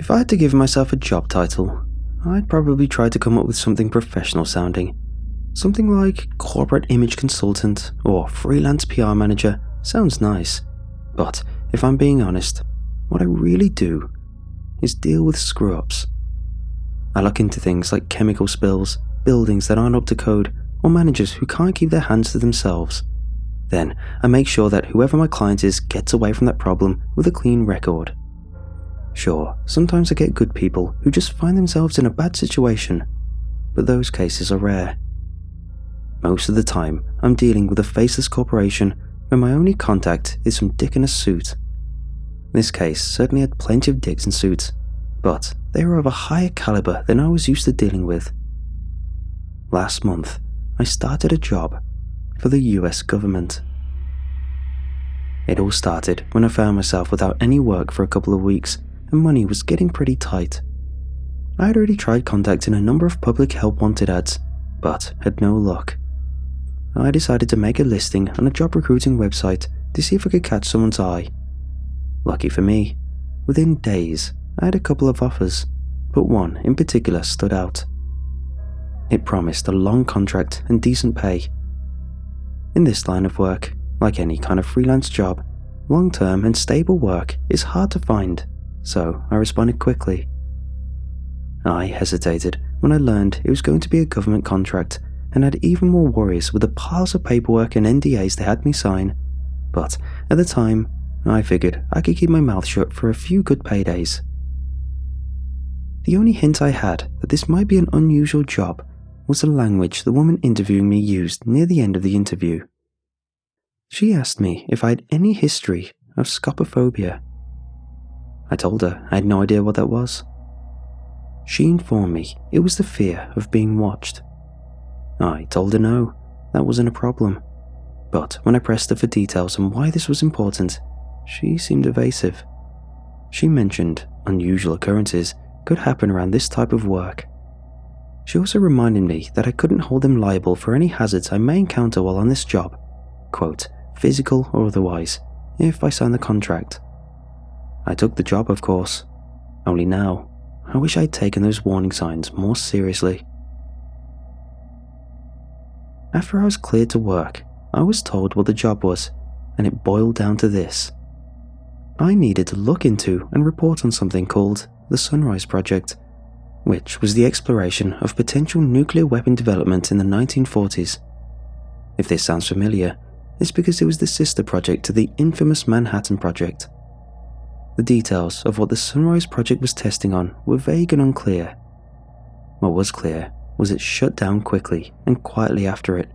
If I had to give myself a job title, I'd probably try to come up with something professional sounding. Something like corporate image consultant or freelance PR manager sounds nice, but if I'm being honest, what I really do is deal with screw-ups. I look into things like chemical spills, buildings that aren't up to code, or managers who can't keep their hands to themselves. Then I make sure that whoever my client is gets away from that problem with a clean record. Sure, sometimes I get good people who just find themselves in a bad situation, but those cases are rare. Most of the time, I'm dealing with a faceless corporation where my only contact is some dick in a suit. This case certainly had plenty of dicks in suits, but they were of a higher caliber than I was used to dealing with. Last month, I started a job for the US government. It all started when I found myself without any work for a couple of weeks and money was getting pretty tight. I had already tried contacting a number of public help wanted ads, but had no luck. I decided to make a listing on a job recruiting website to see if I could catch someone's eye. Lucky for me, within days I had a couple of offers, but one in particular stood out. It promised a long contract and decent pay. In this line of work, like any kind of freelance job, long-term and stable work is hard to find, so I responded quickly. I hesitated when I learned it was going to be a government contract and had even more worries with the piles of paperwork and NDAs they had me sign, but at the time, I figured I could keep my mouth shut for a few good paydays. The only hint I had that this might be an unusual job was the language the woman interviewing me used near the end of the interview. She asked me if I had any history of scopophobia. I told her I had no idea what that was. She informed me it was the fear of being watched. I told her no, that wasn't a problem. But when I pressed her for details on why this was important, she seemed evasive. She mentioned unusual occurrences could happen around this type of work. She also reminded me that I couldn't hold them liable for any hazards I may encounter while on this job, quote, physical or otherwise, if I signed the contract. I took the job, of course. Only now, I wish I'd taken those warning signs more seriously. After I was cleared to work, I was told what the job was, and it boiled down to this. I needed to look into and report on something called the Sunrise Project, which was the exploration of potential nuclear weapon development in the 1940s. If this sounds familiar, it's because it was the sister project to the infamous Manhattan Project. The details of what the Sunrise Project was testing on were vague and unclear. What was clear was it shut down quickly and quietly after it.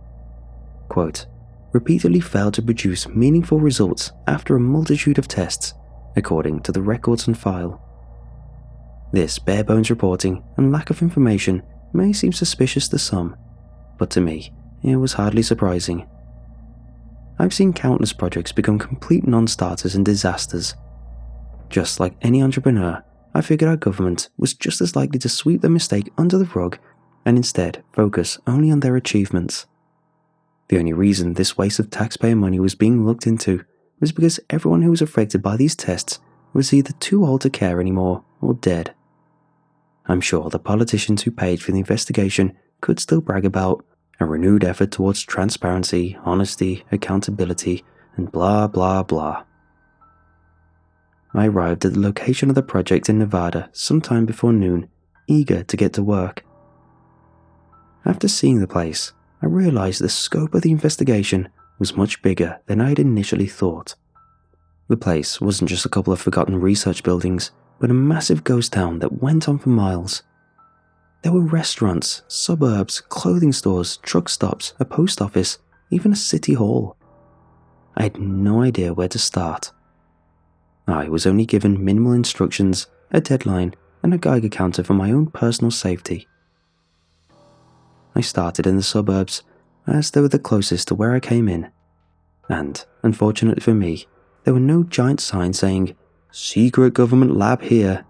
Quote, repeatedly failed to produce meaningful results after a multitude of tests, according to the records on file. This bare-bones reporting and lack of information may seem suspicious to some, but to me, it was hardly surprising. I've seen countless projects become complete non-starters and disasters. Just like any entrepreneur, I figured our government was just as likely to sweep the mistake under the rug and instead focus only on their achievements. The only reason this waste of taxpayer money was being looked into was because everyone who was affected by these tests was either too old to care anymore or dead. I'm sure the politicians who paid for the investigation could still brag about a renewed effort towards transparency, honesty, accountability, and blah blah blah. I arrived at the location of the project in Nevada sometime before noon, eager to get to work. After seeing the place, I realized the scope of the investigation was much bigger than I had initially thought. The place wasn't just a couple of forgotten research buildings, but a massive ghost town that went on for miles. There were restaurants, suburbs, clothing stores, truck stops, a post office, even a city hall. I had no idea where to start. I was only given minimal instructions, a deadline, and a Geiger counter for my own personal safety. I started in the suburbs, as they were the closest to where I came in, and, unfortunately for me, there were no giant signs saying, "Secret government lab here."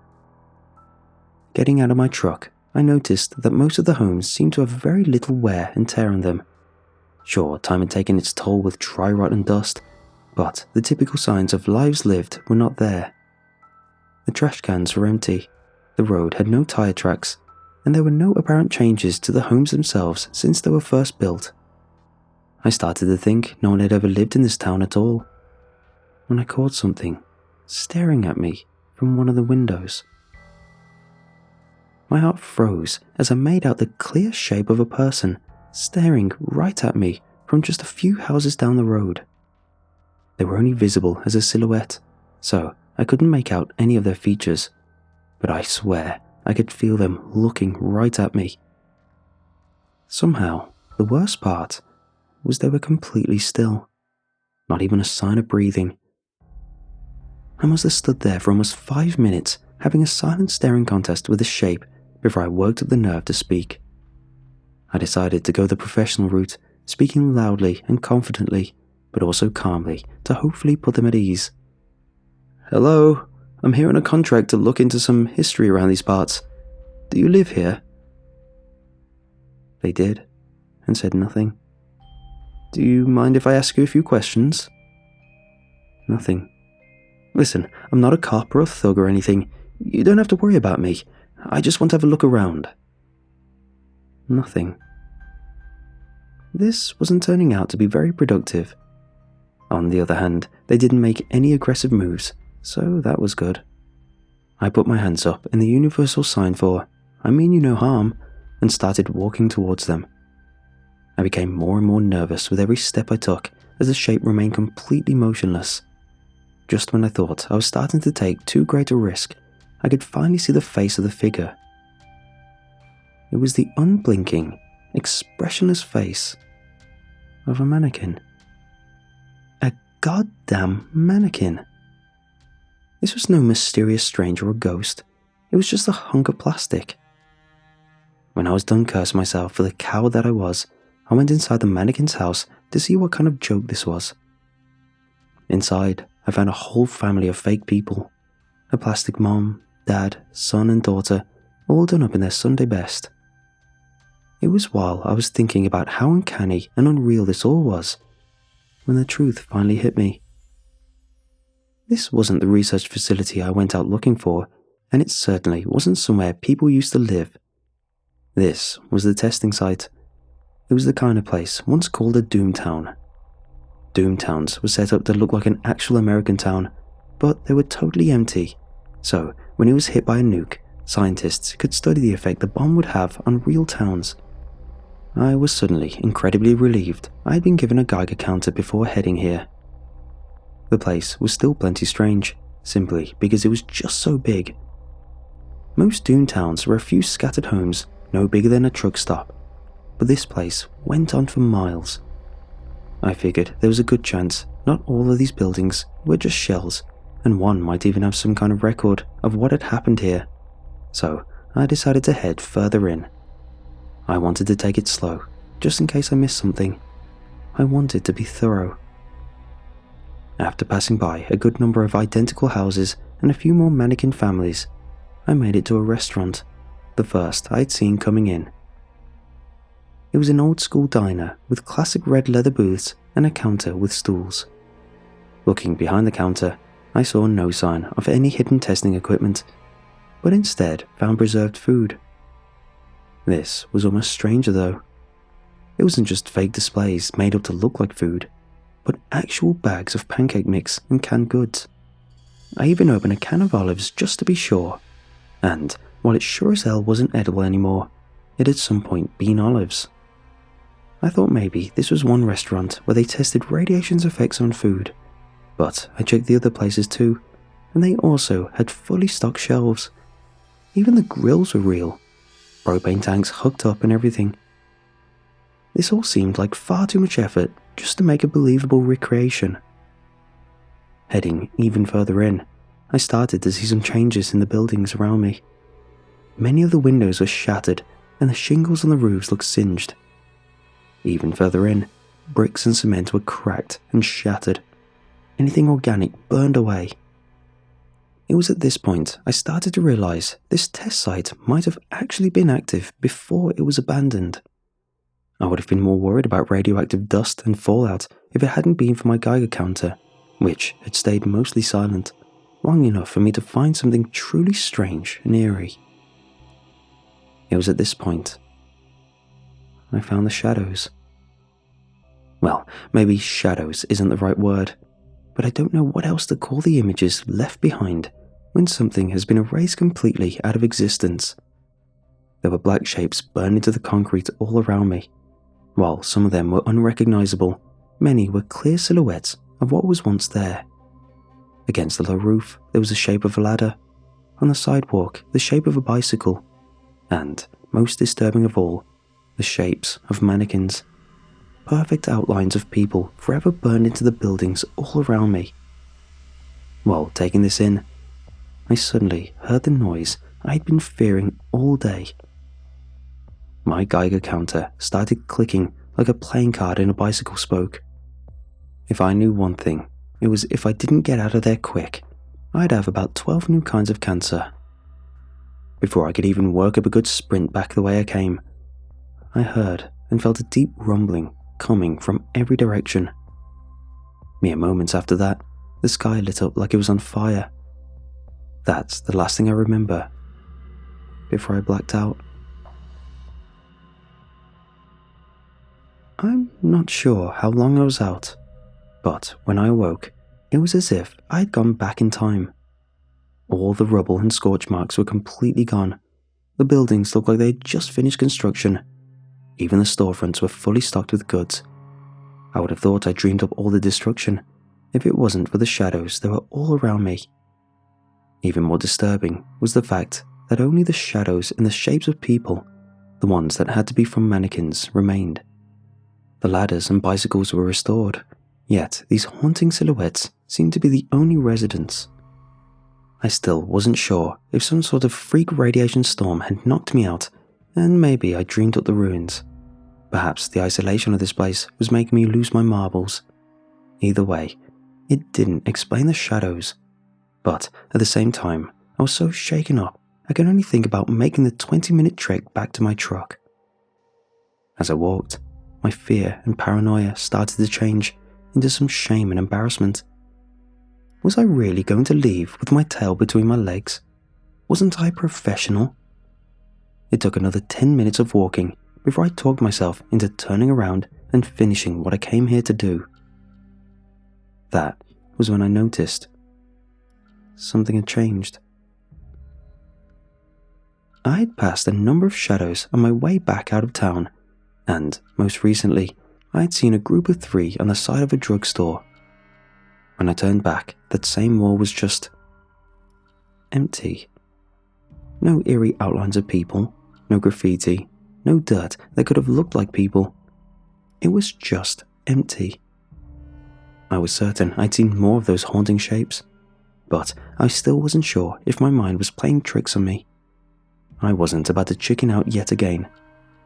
Getting out of my truck, I noticed that most of the homes seemed to have very little wear and tear on them. Sure, time had taken its toll with dry rot and dust, but the typical signs of lives lived were not there. The trash cans were empty, The road had no tire tracks, and there were no apparent changes to the homes themselves since they were first built. I started to think no one had ever lived in this town at all, when I caught something staring at me from one of the windows. My heart froze as I made out the clear shape of a person staring right at me from just a few houses down the road. They were only visible as a silhouette, so I couldn't make out any of their features, but I swear I could feel them looking right at me. Somehow, the worst part was they were completely still, not even a sign of breathing. I must have stood there for almost 5 minutes having a silent staring contest with the shape before I worked up the nerve to speak. I decided to go the professional route, speaking loudly and confidently, but also calmly to hopefully put them at ease. "Hello, I'm here on a contract to look into some history around these parts. Do you live here?" They did, and said nothing. "Do you mind if I ask you a few questions?" Nothing. "Listen, I'm not a cop or a thug or anything. You don't have to worry about me. I just want to have a look around." Nothing. This wasn't turning out to be very productive. On the other hand, they didn't make any aggressive moves, so that was good. I put my hands up in the universal sign for, "I mean you no harm," and started walking towards them. I became more and more nervous with every step I took as the shape remained completely motionless. Just when I thought I was starting to take too great a risk, I could finally see the face of the figure. It was the unblinking, expressionless face of a mannequin. A goddamn mannequin. This was no mysterious stranger or ghost. It was just a hunk of plastic. When I was done cursing myself for the coward that I was, I went inside the mannequin's house to see what kind of joke this was. Inside, I found a whole family of fake people. A plastic mom, dad, son and daughter, all done up in their Sunday best. It was while I was thinking about how uncanny and unreal this all was, when the truth finally hit me. This wasn't the research facility I went out looking for, and it certainly wasn't somewhere people used to live. This was the testing site. It was the kind of place once called a Doomtown. Doomtowns were set up to look like an actual American town, but they were totally empty, so when it was hit by a nuke, scientists could study the effect the bomb would have on real towns. I was suddenly incredibly relieved I had been given a Geiger counter before heading here. The place was still plenty strange, simply because it was just so big. Most Doomtowns were a few scattered homes, no bigger than a truck stop, but this place went on for miles. I figured there was a good chance not all of these buildings were just shells, and one might even have some kind of record of what had happened here, so I decided to head further in. I wanted to take it slow, just in case I missed something. I wanted to be thorough. After passing by a good number of identical houses and a few more mannequin families, I made it to a restaurant, the first I had seen coming in. It was an old-school diner with classic red leather booths and a counter with stools. Looking behind the counter, I saw no sign of any hidden testing equipment, but instead found preserved food. This was almost stranger though. It wasn't just fake displays made up to look like food, but actual bags of pancake mix and canned goods. I even opened a can of olives just to be sure, and while it sure as hell wasn't edible anymore, it had at some point been olives. I thought maybe this was one restaurant where they tested radiation's effects on food, but I checked the other places too, and they also had fully stocked shelves. Even the grills were real, propane tanks hooked up and everything. This all seemed like far too much effort just to make a believable recreation. Heading even further in, I started to see some changes in the buildings around me. Many of the windows were shattered and the shingles on the roofs looked singed. Even further in, bricks and cement were cracked and shattered. Anything organic burned away. It was at this point I started to realize this test site might have actually been active before it was abandoned. I would have been more worried about radioactive dust and fallout if it hadn't been for my Geiger counter, which had stayed mostly silent. long enough for me to find something truly strange and eerie. It was at this point I found the shadows. Well, maybe shadows isn't the right word, but I don't know what else to call the images left behind when something has been erased completely out of existence. There were black shapes burned into the concrete all around me. While some of them were unrecognizable, many were clear silhouettes of what was once there. Against the low roof, there was the shape of a ladder. On the sidewalk, the shape of a bicycle. And, most disturbing of all, the shapes of mannequins. Perfect outlines of people forever burned into the buildings all around me. While taking this in, I suddenly heard the noise I'd been fearing all day. My Geiger counter started clicking like a playing card in a bicycle spoke. If I knew one thing, it was if I didn't get out of there quick, I'd have about 12 new kinds of cancer. Before I could even work up a good sprint back the way I came, I heard and felt a deep rumbling coming from every direction. Mere moments after that, the sky lit up like it was on fire. That's the last thing I remember before I blacked out. I'm not sure how long I was out, but when I awoke, it was as if I had gone back in time. All the rubble and scorch marks were completely gone. The buildings looked like they had just finished construction. Even the storefronts were fully stocked with goods. I would have thought I dreamed up all the destruction if it wasn't for the shadows that were all around me. Even more disturbing was the fact that only the shadows in the shapes of people, the ones that had to be from mannequins, remained. The ladders and bicycles were restored, yet these haunting silhouettes seemed to be the only residents. I still wasn't sure if some sort of freak radiation storm had knocked me out, and maybe I dreamed up the ruins. Perhaps the isolation of this place was making me lose my marbles. Either way, it didn't explain the shadows. But at the same time, I was so shaken up, I could only think about making the 20-minute trek back to my truck. As I walked, my fear and paranoia started to change into some shame and embarrassment. Was I really going to leave with my tail between my legs? Wasn't I professional? It took another 10 minutes of walking before I talked myself into turning around and finishing what I came here to do. That was when I noticed something had changed. I had passed a number of shadows on my way back out of town, and most recently, I had seen a group of 3 on the side of a drugstore. When I turned back, that same wall was just empty. No eerie outlines of people, no graffiti, no dirt that could have looked like people. It was just empty. I was certain I'd seen more of those haunting shapes, but I still wasn't sure if my mind was playing tricks on me. I wasn't about to chicken out yet again,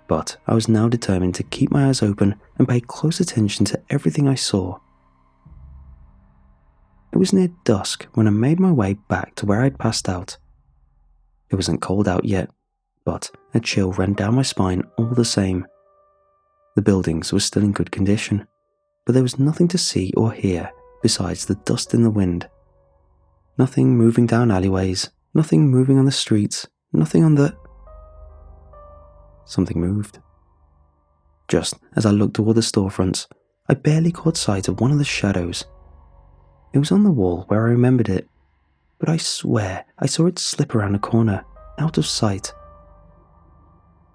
but I was now determined to keep my eyes open and pay close attention to everything I saw. It was near dusk when I made my way back to where I'd passed out. It wasn't cold out yet, but a chill ran down my spine all the same. The buildings were still in good condition, but there was nothing to see or hear besides the dust in the wind. Nothing moving down alleyways, nothing moving on the streets, nothing on the... Something moved. Just as I looked toward the storefronts, I barely caught sight of one of the shadows. It was on the wall where I remembered it, but I swear I saw it slip around a corner, out of sight.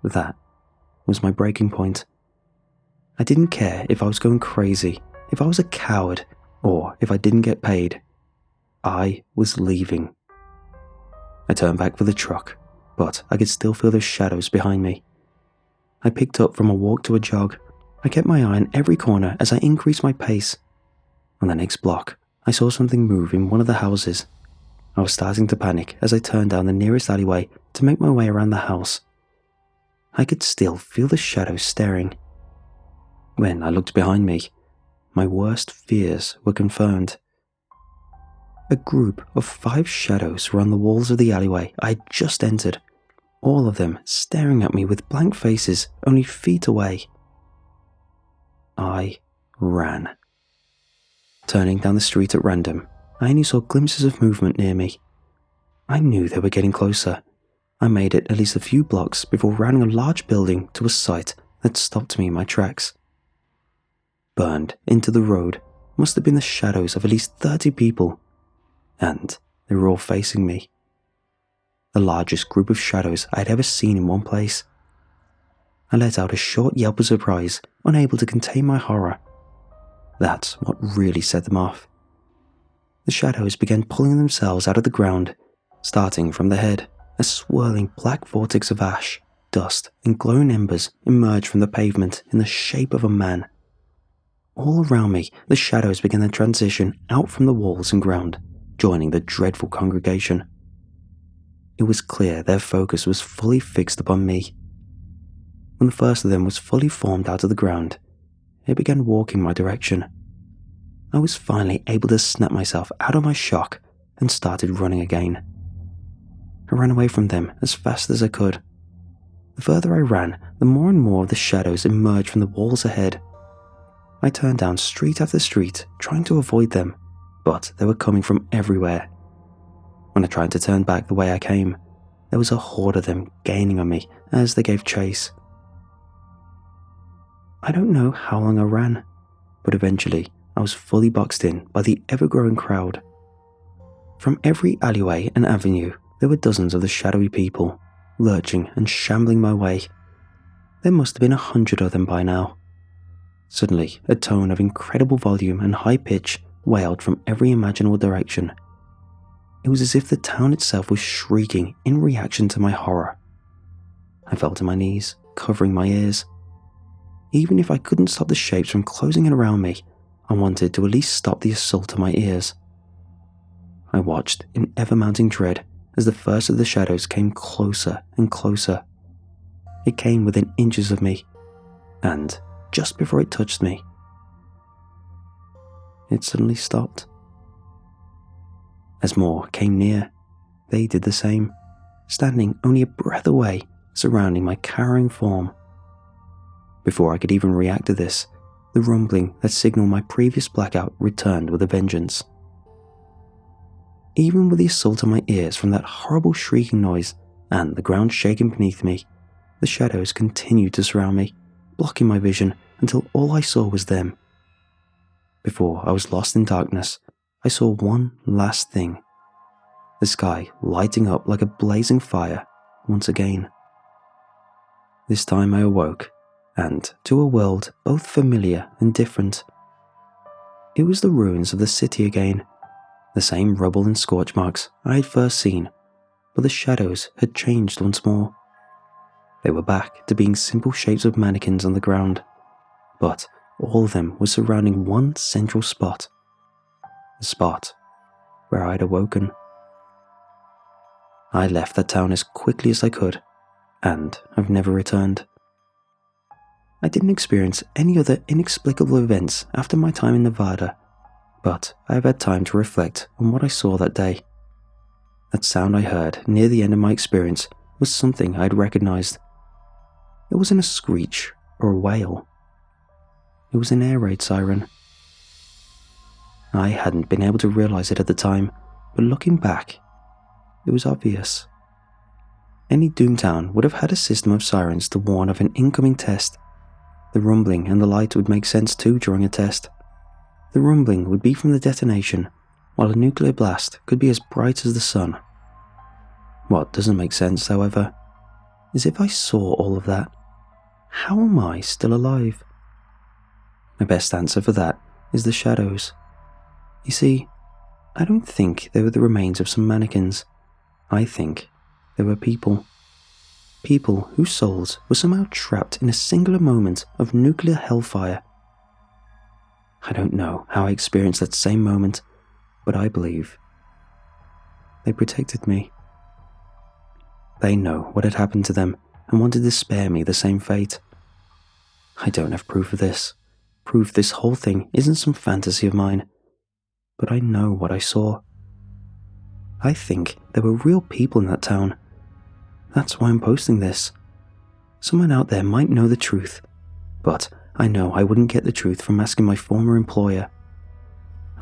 That was my breaking point. I didn't care if I was going crazy, if I was a coward, or if I didn't get paid. I was leaving. I turned back for the truck, but I could still feel the shadows behind me. I picked up from a walk to a jog. I kept my eye on every corner as I increased my pace. On the next block, I saw something move in one of the houses. I was starting to panic as I turned down the nearest alleyway to make my way around the house. I could still feel the shadows staring. When I looked behind me, my worst fears were confirmed. A group of 5 shadows were on the walls of the alleyway I had just entered, all of them staring at me with blank faces only feet away. I ran. Turning down the street at random, I only saw glimpses of movement near me. I knew they were getting closer. I made it at least a few blocks before rounding a large building to a sight that stopped me in my tracks. Burned into the road must have been the shadows of at least 30 people, and they were all facing me. The largest group of shadows I had ever seen in one place. I let out a short yelp of surprise, unable to contain my horror. That's what really set them off. The shadows began pulling themselves out of the ground, starting from the head. A swirling black vortex of ash, dust, and glowing embers emerged from the pavement in the shape of a man. All around me, the shadows began to transition out from the walls and ground, joining the dreadful congregation. It was clear their focus was fully fixed upon me. When the first of them was fully formed out of the ground, it began walking my direction. I was finally able to snap myself out of my shock and started running again. I ran away from them as fast as I could. The further I ran, the more and more of the shadows emerged from the walls ahead. I turned down street after street, trying to avoid them, but they were coming from everywhere. When I tried to turn back the way I came, there was a horde of them gaining on me as they gave chase. I don't know how long I ran, but eventually I was fully boxed in by the ever-growing crowd. From every alleyway and avenue, there were dozens of the shadowy people, lurching and shambling my way. There must have been 100 of them by now. Suddenly, a tone of incredible volume and high pitch wailed from every imaginable direction. It was as if the town itself was shrieking in reaction to my horror. I fell to my knees, covering my ears. Even if I couldn't stop the shapes from closing in around me, I wanted to at least stop the assault on my ears. I watched in ever-mounting dread as the first of the shadows came closer and closer. It came within inches of me, and just before it touched me, it suddenly stopped. As more came near, they did the same, standing only a breath away, surrounding my cowering form. Before I could even react to this, the rumbling that signaled my previous blackout returned with a vengeance. Even with the assault on my ears from that horrible shrieking noise and the ground shaking beneath me, the shadows continued to surround me, blocking my vision until all I saw was them. Before I was lost in darkness, I saw one last thing. The sky lighting up like a blazing fire once again. This time I awoke, and to a world both familiar and different. It was the ruins of the city again, the same rubble and scorch marks I had first seen, but the shadows had changed once more. They were back to being simple shapes of mannequins on the ground, but all of them were surrounding one central spot. The spot where I had awoken. I left that town as quickly as I could, and I've never returned. I didn't experience any other inexplicable events after my time in Nevada, but I have had time to reflect on what I saw that day. That sound I heard near the end of my experience was something I had recognized. It wasn't a screech or a wail. It was an air raid siren. I hadn't been able to realize it at the time, but looking back, it was obvious. Any Doomtown would have had a system of sirens to warn of an incoming test. The rumbling and the light would make sense too during a test. The rumbling would be from the detonation, while a nuclear blast could be as bright as the sun. What doesn't make sense, however, is if I saw all of that, how am I still alive? My best answer for that is the shadows. You see, I don't think they were the remains of some mannequins. I think they were people. People whose souls were somehow trapped in a singular moment of nuclear hellfire. I don't know how I experienced that same moment, but I believe they protected me. They know what had happened to them and wanted to spare me the same fate. I don't have proof of this. Proof this whole thing isn't some fantasy of mine, but I know what I saw. I think there were real people in that town. That's why I'm posting this. Someone out there might know the truth, but I know I wouldn't get the truth from asking my former employer.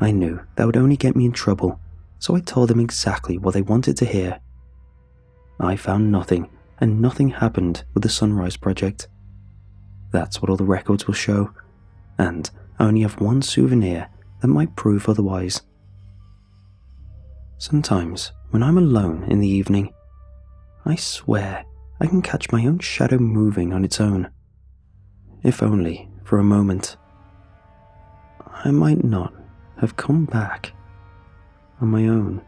I knew that would only get me in trouble, so I told them exactly what they wanted to hear. I found nothing, and nothing happened with the Sunrise Project. That's what all the records will show, and I only have one souvenir that might prove otherwise. Sometimes, when I'm alone in the evening, I swear I can catch my own shadow moving on its own. If only for a moment. I might not have come back on my own.